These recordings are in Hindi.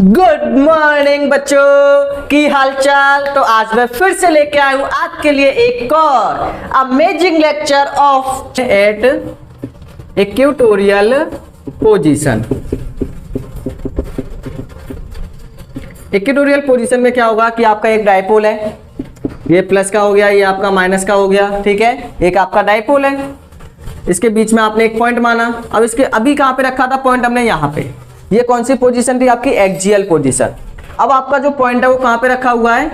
गुड मॉर्निंग बच्चों, की हालचाल। तो आज मैं फिर से लेके आया हूं आपके लिए एक और amazing lecture of at equatorial position. Equatorial position में क्या होगा कि आपका एक डायपोल है, ये प्लस का हो गया, ये आपका माइनस का हो गया, ठीक है। एक आपका डायपोल है, इसके बीच में आपने एक पॉइंट माना। अब इसके अभी कहां पे रखा था पॉइंट हमने, यहां पे। ये कौन सी पोजीशन थी आपकी, एक्सियल पोजीशन। अब आपका जो पॉइंट है वो कहां पे रखा हुआ है,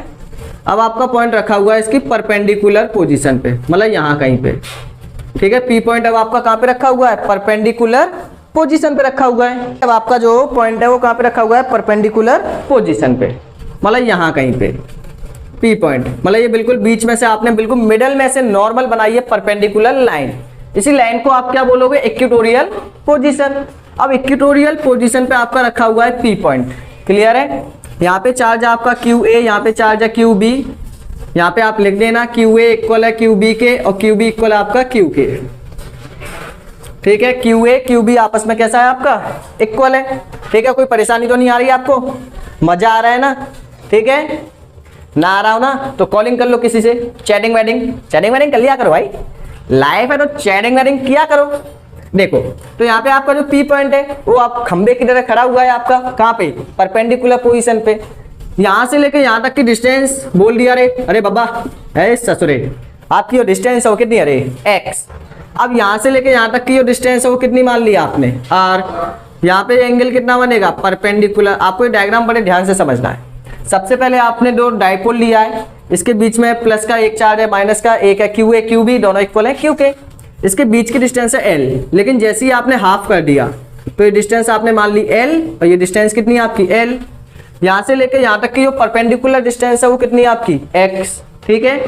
अब आपका पॉइंट रखा हुआ है इसकी परपेंडिकुलर पोजीशन पे, मतलब यहां कहीं पे, ठीक है। पी पॉइंट अब आपका कहां पे रखा हुआ है, परपेंडिकुलर पोजीशन पे रखा हुआ है। अब आपका जो पॉइंट है वो कहां पे रखा हुआ है, परपेंडिकुलर पोजीशन पे, मतलब यहां कहीं पे पी पॉइंट। मतलब ये बिल्कुल बीच में से आपने बिल्कुल मिडल में से नॉर्मल बनाई है परपेंडिकुलर लाइन। इसी लाइन को आप क्या बोलोगे, इक्वेटोरियल पोजीशन। अब इक्वेटोरियल पोजीशन पे आपका रखा हुआ है पी पॉइंट, क्लियर है। यहाँ पे चार्ज आपका क्यू ए, यहाँ पे चार्ज है क्यू बी। यहाँ पे आप लिख देना क्यू ए इक्वल है क्यू बी के और क्यू बी इक्वल है आपका क्यू के, ठीक है। क्यू ए क्यू बी आपस में कैसा है आपका, इक्वल है, ठीक है। कोई परेशानी तो नहीं आ रही है आपको, मजा आ रहा है ना, ठीक है। ना आ रहा हो ना तो कॉलिंग कर लो किसी से, चैटिंग वैटिंग कर लिया करो भाई, लाइफ है तो चैटिंग वैटिंग किया करो। देखो तो यहाँ पे आपका जो पी पॉइंट है वो आप खंबे की तरह खड़ा हुआ है आपका, कहाँ पे, परपेंडिकुलर पोजीशन पे। यहाँ से लेके यहाँ तक की डिस्टेंस बोल दिया, अरे बाबा है ससुरे, आपकी जो डिस्टेंस है वो कितनी, अरे एक्स। अब यहाँ से लेके यहाँ तक की जो डिस्टेंस है वो कितनी मान लिया आपने, आर। यहाँ पे एंगल कितना बनेगा, परपेंडिकुलर। आपको ये डायग्राम बड़े ध्यान से समझना है। सबसे पहले आपने दो डायपोल लिया है, इसके बीच में प्लस का एक चार्ज है, माइनस का एक है, क्यू ए क्यू बी दोनों इक्वल है क्यू के। इसके बीच की डिस्टेंस है एल, लेकिन जैसे ही आपने हाफ कर दिया तो ये डिस्टेंस आपने मान ली एल, और ये डिस्टेंस कितनी है आपकी एल। यहां से लेकर यहां तक की जो परपेंडिकुलर डिस्टेंस है वो कितनी है आपकी एक्स, ठीक है,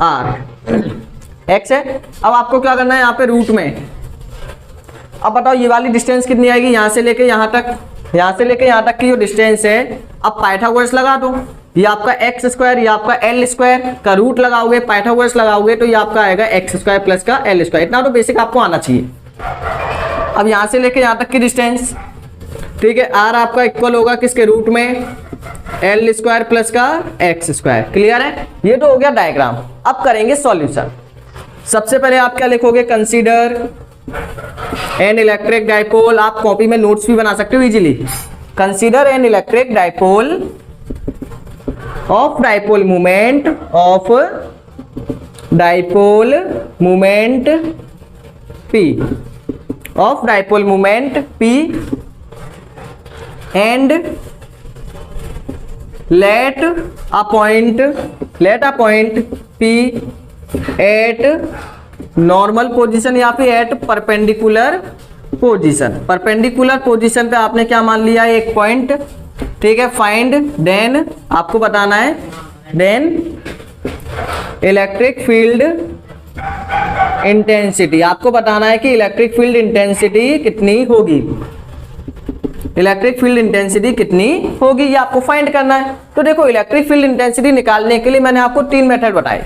आर एक्स है। अब आपको क्या करना है यहाँ पे रूट में, अब बताओ ये वाली डिस्टेंस कितनी आएगी, यहां से लेके यहां तक, यहां से लेके यहां तक की जो डिस्टेंस है। अब पाइथागोरस लगा दो, ये आपका एक्स स्क्वायर, ये आपका एल स्क्वायर का रूट लगाओगे, पाइथागोरस लगाओगे तो ये आपका आएगा एक्स स्क्वायर प्लस का एल स्क्वायर। इतना तो बेसिक आपको आना चाहिए। अब यहां से लेके यहां तक की डिस्टेंस, ठीक है, आर आपका इक्वल होगा किसके, रूट में एल स्क्वायर प्लस का एक्स स्क्वायर, क्लियर है। ये तो हो गया डायग्राम। अब करेंगे सॉल्यूशन। सबसे पहले आप क्या लिखोगे, कंसीडर एन इलेक्ट्रिक डाइपोल। आप कॉपी में नोट्स भी बना सकते हो easily. Consider an electric dipole of dipole moment P of dipole moment P and let a point P at normal position या फिर at perpendicular position। Perpendicular position पे आपने क्या मान लिया, एक पॉइंट, ठीक है। फाइंड देन, आपको बताना है देन इलेक्ट्रिक फील्ड इंटेंसिटी। आपको बताना है कि इलेक्ट्रिक फील्ड इंटेंसिटी कितनी होगी, इलेक्ट्रिक फील्ड इंटेंसिटी कितनी होगी, ये आपको फाइंड करना है। तो देखो इलेक्ट्रिक फील्ड इंटेंसिटी निकालने के लिए मैंने आपको तीन मेथड बताए।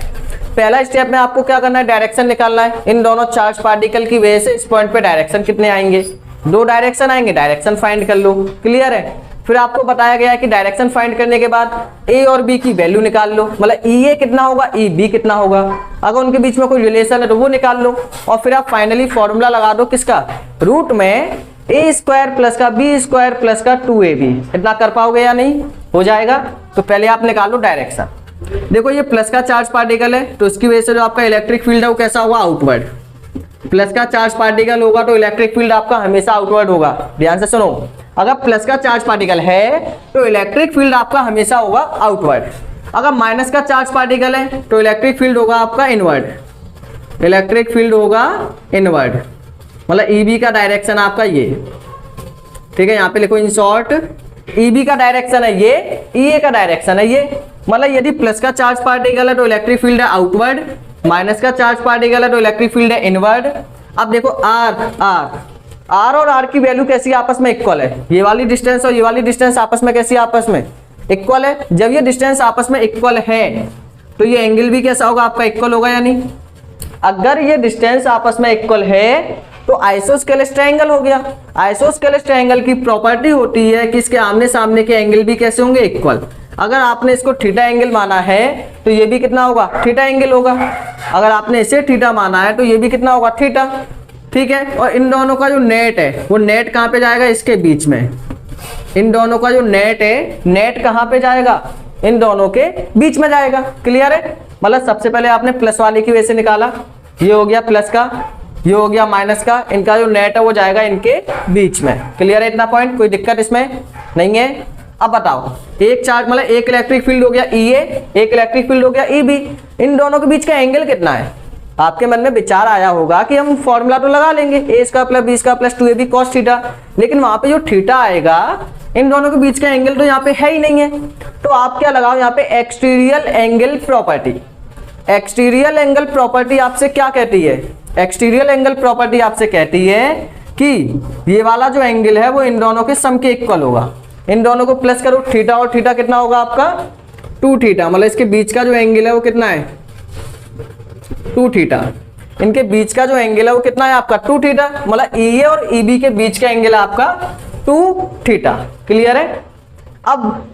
पहला स्टेप में आपको क्या करना है, डायरेक्शन निकालना है। इन दोनों चार्ज पार्टिकल की वजह से इस पॉइंट पे डायरेक्शन कितने आएंगे, दो डायरेक्शन आएंगे, डायरेक्शन फाइंड कर लो, क्लियर है। फिर आपको बताया गया है कि डायरेक्शन फाइंड करने के बाद ए और बी की वैल्यू निकाल लो, मतलब ई ए कितना होगा, ई बी कितना होगा। अगर उनके बीच में कोई रिलेशन है तो वो निकाल लो, और फिर आप फाइनली फॉर्मूला लगा दो किसका, रूट में ए स्क्वायर प्लस का बी स्क्वायर प्लस का 2ab। इतना कर पाओगे या नहीं, हो जाएगा। तो पहले आप निकाल लो डायरेक्शन। देखो ये प्लस का चार्ज पार्टिकल है तो इसकी वजह से जो आपका इलेक्ट्रिक फील्ड है वो कैसा होगा, आउटवर्ड। प्लस का चार्ज पार्टिकल होगा तो इलेक्ट्रिक फील्ड आपका हमेशा आउटवर्ड होगा। ध्यान से सुनो, अगर प्लस का चार्ज पार्टिकल है तो इलेक्ट्रिक फील्ड आपका हमेशा होगा आउटवर्ड। अगर माइनस का चार्ज पार्टिकल है तो इलेक्ट्रिक फील्ड होगा आपका इनवर्ड, इलेक्ट्रिक फील्ड होगा इनवर्ड, मतलब ईबी का डायरेक्शन आपका ये, ठीक है। यहाँ पे लिखो इन शॉर्ट, ईबी का डायरेक्शन है ये, ईए का डायरेक्शन है ये। मतलब यदि प्लस का चार्ज पार्टिकल है तो इलेक्ट्रिक फील्ड है आउटवर्ड, माइनस का चार्ज पार्टिकल है तो इलेक्ट्रिक फील्ड है इनवर्ड। अब देखो आर और आर की वैल्यू कैसी आपस में इक्वल है, ये वाली डिस्टेंस और ये वाली डिस्टेंस आपस में कैसी, आपस में इक्वल है। जब ये डिस्टेंस आपस में इक्वल है तो ये एंगल भी कैसा होगा आपका, इक्वल होगा या नहीं। अगर ये डिस्टेंस आपस में इक्वल है तो आइसोस्केलेस ट्रायंगल हो गया। आइसोस्केलेस ट्रायंगल की प्रॉपर्टी होती है कि इसके आमने सामने के एंगल भी कैसे होंगे, इक्वल। अगर आपने इसको थीटा एंगल माना है तो ये भी कितना होगा, थीटा एंगल होगा। अगर आपने इसे थीटा माना है तो ये भी कितना होगा, थीटा। ठीक है, और इन दोनों का जो नेट है वो नेट कहाँ पे जाएगा, इसके बीच में। इन दोनों का जो नेट है, नेट कहाँ पे जाएगा, इन दोनों के बीच में जाएगा। क्लियर है, मतलब सबसे पहले आपने प्लस वाले की वजह से निकाला, ये हो गया प्लस का, ये हो गया माइनस का, इनका जो नेट है वो जाएगा इनके बीच में। क्लियर है इतना पॉइंट, कोई दिक्कत इसमें नहीं है। अब बताओ, एक चार्ज मतलब एक इलेक्ट्रिक फील्ड हो गया EA, एक इलेक्ट्रिक फील्ड हो गया EB, इन दोनों के बीच का एंगल कितना है। आपके मन में विचार आया होगा कि हम फॉर्मूला तो लगा लेंगे A² + B² + 2AB cos theta, लेकिन वहां पे जो थीटा आएगा इन दोनों के बीच का एंगल तो यहाँ पे है ही नहीं है। तो आप क्या लगाओ यहाँ पे, exterior angle property. Exterior angle property आपसे क्या कहती है, एक्सटीरियल एंगल प्रॉपर्टी आपसे कहती है कि ये वाला जो एंगल है वो इन दोनों के सम के इक्वल होगा। इन दोनों को प्लस करो, थीटा और थीटा कितना होगा आपका, 2 थीटा, मतलब इसके बीच का जो एंगल है वो कितना है, 2 थीटा। इनके बीच का जो एंगल है वो कितना है आपका, 2 थीटा, मतलब EA और EB के बीच का एंगल है आपका 2 थीटा। क्लियर है। अब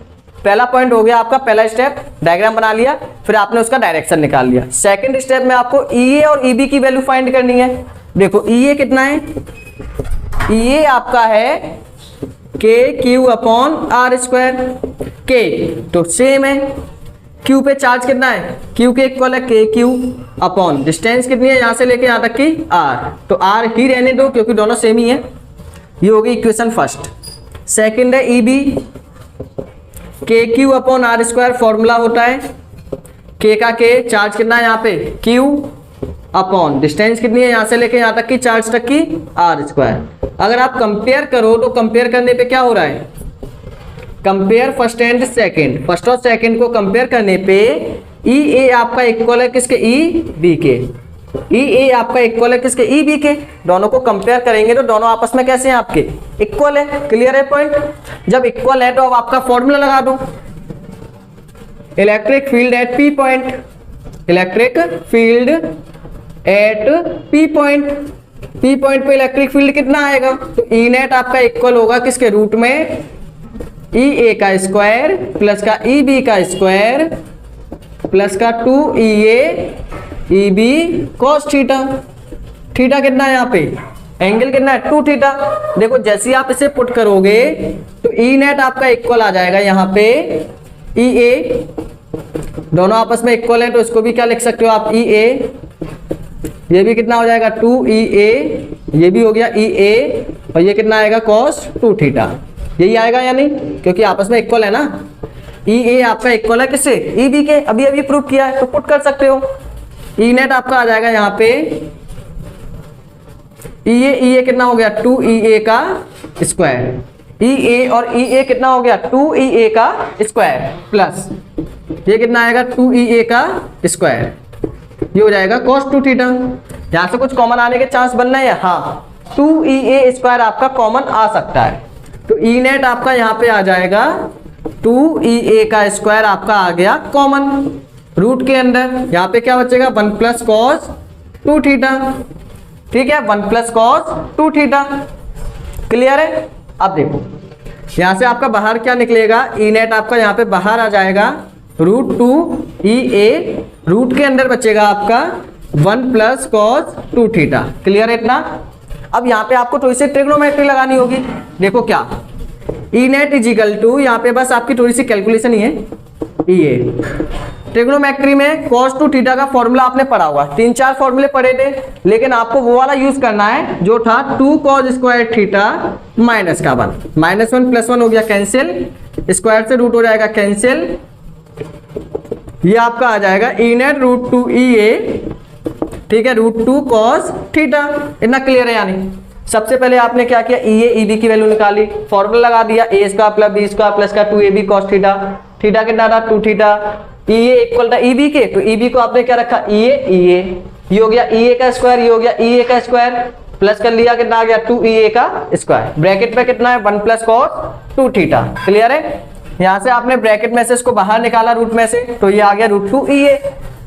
पहला पॉइंट हो गया आपका, पहला स्टेप डायग्राम बना लिया, फिर आपने उसका डायरेक्शन निकाल लिया। सेकंड स्टेप में आपको EA और EB की वैल्यू फाइंड करनी है। देखो EA कितना है, EA आपका है KQ/R², K तो सेम है, Q पे चार्ज कितना है, Q के इक्वल है KQ/, डिस्टेंस कितनी है यहाँ से लेके यहाँ तक की R, तो R ही रहने दो क्योंकि दोनों सेम ही है। ये होगी इक्वेशन फर्स्ट। सेकंड है EB, KQ/R², फॉर्मूला होता है K का K, चार्ज कितना है यहाँ पे Q/, डिस्टेंस कितनी है यहाँ से लेके यहाँ तक की चार्ज तक की R²। अगर आप कंपेयर करो तो कंपेयर करने पे क्या हो रहा है, compare first and second, first और सेकंड को कंपेयर करने पे EA आपका इक्वल है किसके, EB के। EA आपका इक्वल है किसके, EB के। दोनों को कंपेयर करेंगे तो दोनों आपस में कैसे हैं आपके, इक्वल है। क्लियर है पॉइंट। जब इक्वल है तो अब आपका फॉर्मूला लगा दो, electric field at P point, electric field at P point, P point पे इलेक्ट्रिक फील्ड कितना आएगा, तो E नेट आपका इक्वल होगा किसके, रूट में EA का स्क्वायर प्लस का EB का स्क्वायर प्लस का 2EA EB cos theta. Theta कितना है यहाँ पे, एंगल कितना है, 2 थीटा। देखो जैसे आप इसे पुट करोगे तो E नेट आपका इक्वल आ जाएगा यहाँ पे EA, दोनों आपस में इक्वल है तो इसको भी क्या लिख सकते हो आप, EA। ये भी कितना हो जाएगा 2EA, ये भी हो गया EA, और ये कितना आएगा cos 2 थीटा। यही आएगा या नहीं, क्योंकि आपस में इक्वल है ना। EA आपका इक्वल है किससे, EB के, अभी अभी प्रूव किया है तो पुट कर सकते हो। E नेट आपका आ जाएगा यहाँ पे EA कितना हो गया 2EA का स्क्वायर, EA और EA कितना हो गया 2EA का स्क्वायर प्लस ये कितना आएगा 2EA का स्क्वायर, ये हो जाएगा cos 2 थीटा। यहाँ से कुछ कॉमन आने के चांस बन रहे हैं, हाँ 2EA² आपका कॉमन आ सकता है। तो E नेट आपका यहाँ पे आ जाएगा 2EA का स्क्वायर आपका आ गया कॉमन रूट के अंदर। यहाँ पे क्या बचेगा 1 + cos 2 थीटा। ठीक है, 1 + cos 2 थीटा। क्लियर है। अब देखो यहाँ से आपका बाहर क्या निकलेगा, E नेट आपका यहाँ पे बाहर आ जाएगा √2EA, रूट के अंदर बचेगा आपका 1 + cos 2 थीटा। क्लियर है इतना। अब यहाँ पे आपको थोड़ी सी ट्रिग्नोमेट्री लगानी होगी। देखो क्या, E नेट = यहाँ पे बस आपकी थोड़ी सी कैलकुलेशन ही है। EA ट्रिग्नोमेट्री में cos 2 थीटा का फॉर्मूला आपने पढ़ा हुआ, 3-4 फॉर्मूले पढ़े थे, लेकिन आपको वो वाला यूज करना है जो था 2 cos स्क्वायर थीटा माइनस का 1, -1 + 1 हो गया कैंसिल, स्क्वायर से रूट हो जाएगा कैंसिल, ये आपका आ जाएगा E नेट √2EA। ठीक है, √2 cos थीटा। इतना क्लियर है यानी। सबसे पहले आपने क्या किया, EA EB की वैल्यू निकाली, फॉर्मूला लगा दिया A² + B² प्लस का 2AB cos थीटा। थीटा कितना था 2 थीटा। EA इक्वल था EB के, तो EB को आपने क्या रखा EA, ये हो गया EA का स्क्वायर, ये हो गया EA का स्क्वायर, प्लस कर लिया कितना आ गया 2EA का स्क्वायर। ब्रैकेट में कितना है 1 + cos 2 थीटा। क्लियर है। यहाँ से आपने ब्रैकेट में से इसको बाहर निकाला रूट में से, तो ये आ गया √2EA।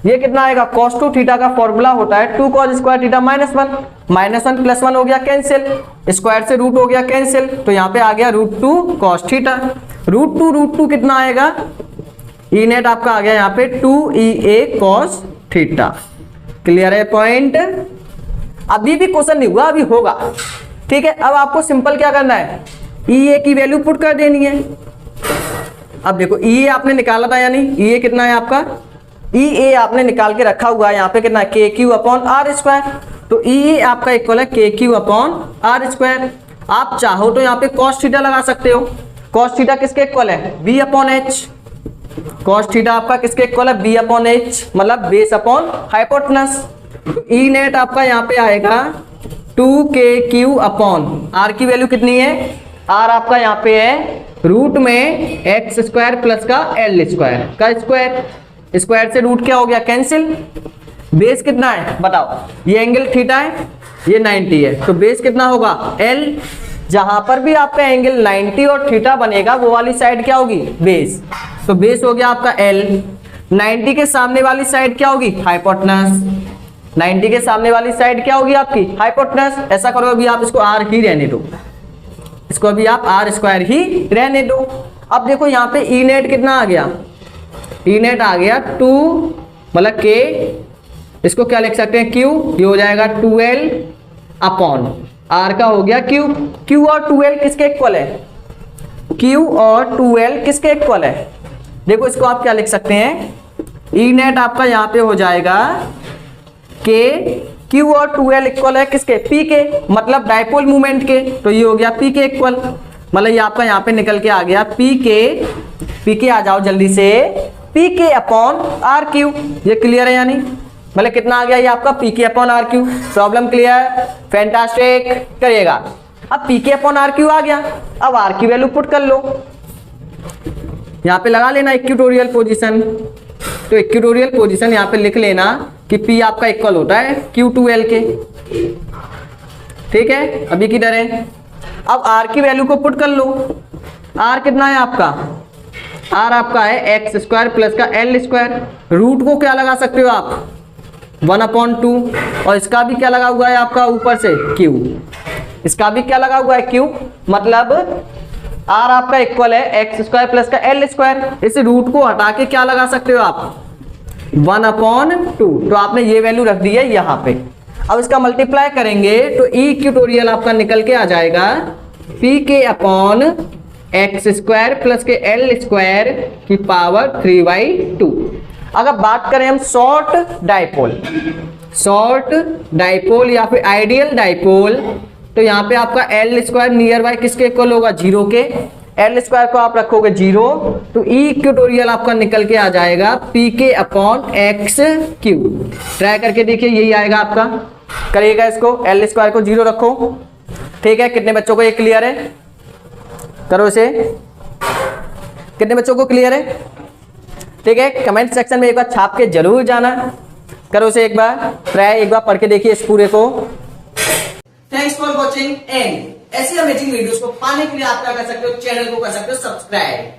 ये कितना आएगा, cos 2 थीटा का फॉर्मूला होता है 2 cos स्क्वायर थीटा -1 प्लस 1 हो गया कैंसिल, स्क्वायर से रूट हो गया कैंसिल, तो यहाँ पे आ गया √2 cos थीटा। √2 कितना आएगा, ई नेट आपका आ गया यहाँ पे 2EA cos थीटा। क्लियर है पॉइंट। अभी भी क्वेश्चन नहीं हुआ, अभी होगा, ठीक है। अब आपको सिंपल क्या करना है, EA की वैल्यू पुट कर देनी है। अब देखो EA आपने निकाला था, यानी EA कितना है आपका, EA आपने निकाल के रखा हुआ है यहाँ पे कितना, KQ/R²। तो EA आपका इक्वल है KQ/R²। आप चाहो तो यहाँ पे cos थीटा लगा सकते हो। cos थीटा किसके इक्वल है, B/H। cos थीटा आपका किसके इक्वल है, B/H, मतलब बेस अपॉन हाइपोटेनस। तो ई नेट आपका यहाँ पे आएगा 2KQ/R की वैल्यू कितनी है, R आपका यहाँ पे है रूट में x² प्लस का L² का स्क्वायर, स्क्वायर से रूट क्या हो गया कैंसिल। बेस कितना है बताओ, ये एंगल थीटा है, ये 90 है, तो बेस कितना होगा L। जहां पर भी आपका एंगल 90 और थीटा बनेगा वो वाली साइड क्या होगी, बेस। तो बेस हो गया आपका L। 90 के सामने वाली साइड क्या होगी, हाइपोटेनस। 90 के सामने वाली साइड क्या होगी आपकी, हाइपोटेनस। ऐसा करो अभी आप इसको R ही रहने दो, इसको अभी आप R² ही रहने दो। अब देखो यहाँ पे ई नेट कितना आ गया, ई नेट आ गया 2 मतलब K, इसको क्या लिख सकते हैं Q, ये हो जाएगा 12/R का हो गया Q। Q और 2L किसके इक्वल है, Q और 2L किसके इक्वल है, देखो इसको आप क्या लिख सकते हैं, ई नेट आपका यहाँ पे हो जाएगा K, Q और 2L इक्वल है किसके, P के, मतलब डाइपोल मूवमेंट के। तो ये हो गया P के इक्वल, मतलब ये आपका यहाँ पे निकल के आ गया P के आ जाओ जल्दी से, PK/RQ। ये क्लियर है, यानी मतलब कितना आ गया ये आपका PK/RQ। प्रॉब्लम क्लियर, फैंटास्टिक करिएगा। अब PK/RQ आ गया, अब R की वैल्यू पुट कर लो, यहाँ पे लगा लेना इक्वेटोरियल पोजीशन। तो इक्वेटोरियल पोजीशन यहाँ पे लिख लेना कि P आपका इक्वल होता है Q2L के, ठीक है। अभी किधर है, अब R की वैल्यू को पुट कर लो। R कितना है आपका, R आपका है x² प्लस का L²। रूट को क्या लगा सकते हो आप, 1/2, और इसका भी क्या लगा हुआ है आपका ऊपर से Q, इसका भी क्या लगा हुआ है Q, मतलब R आपका इक्वल है x² प्लस का L²। इस रूट को हटा के क्या लगा सकते हो आप, 1/2। तो आपने ये वैल्यू रख दी है यहाँ पे। अब इसका मल्टीप्लाई करेंगे तो इक्वेटोरियल आपका निकल के आ जाएगा PK/x² प्लस के L² की पावर 3/2। अगर बात करें हम शॉर्ट डाइपोल या फिर आइडियल डाइपोल, तो यहाँ पे आपका L² नियर बाय किसके इक्वल होगा, 0 के। L² को आप रखोगे 0, तो इक्वेटोरियल आपका निकल के आ जाएगा PK/XQ। ट्राई करके देखिए, यही आएगा आपका, करिएगा इसको, L² को 0 रखो, ठीक है। कितने बच्चों को ये क्लियर है, करो इसे, कितने बच्चों को क्लियर है, ठीक है। कमेंट सेक्शन में एक बार छाप के जरूर जाना, करो इसे एक बार ट्राई, एक बार पढ़ के देखिए इस पूरे को। थैंक्स फॉर वॉचिंग एंड ऐसी अमेजिंग वीडियोस को पाने के लिए आप क्या कर सकते हो, चैनल को कर सकते हो सब्सक्राइब।